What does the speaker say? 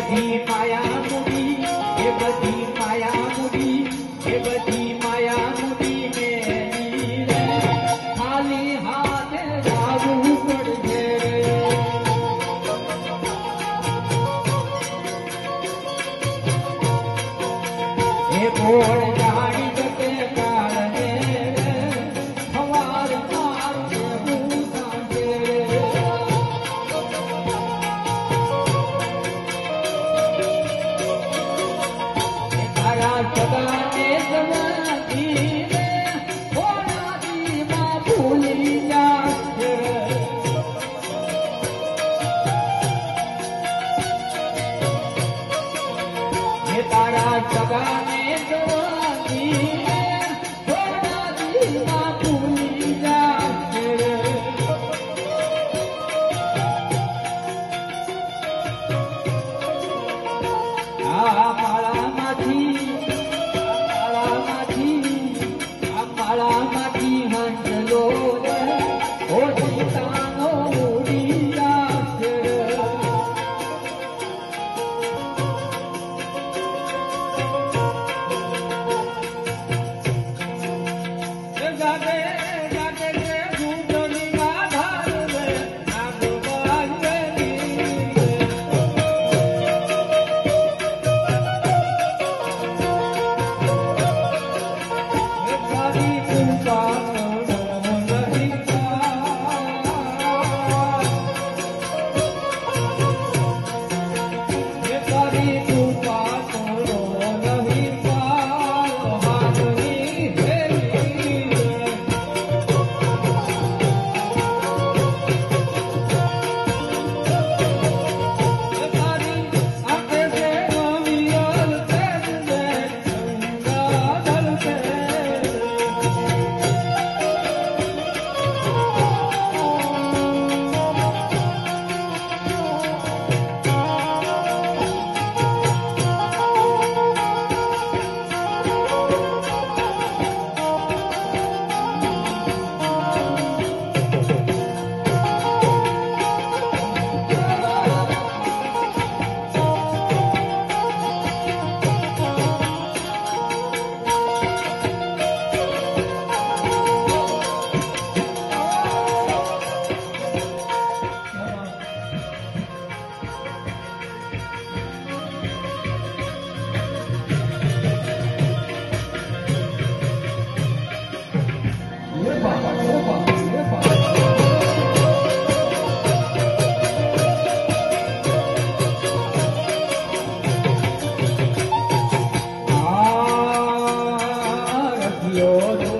બધી માયા મૂડી એ બધી માયા મૂડી એ બધી માયા મૂડી મેલી રે ખાલી હાથે જાવું પડશે એ કોણ જાણી શકે કારણે સવાર મારું સાંજે સદાને જવાથી હોનાથી માં ભૂલી જાશે હે તારા સદાને જવાથી હોનાથી માં ભૂલી જાશે આ માળામાંથી માળામાંથી હંસલો રે ઓ સીતાનો ઉડી જાશે જાગે જાગે રે ભૂતની આધાર રે નાગવાંગની Yo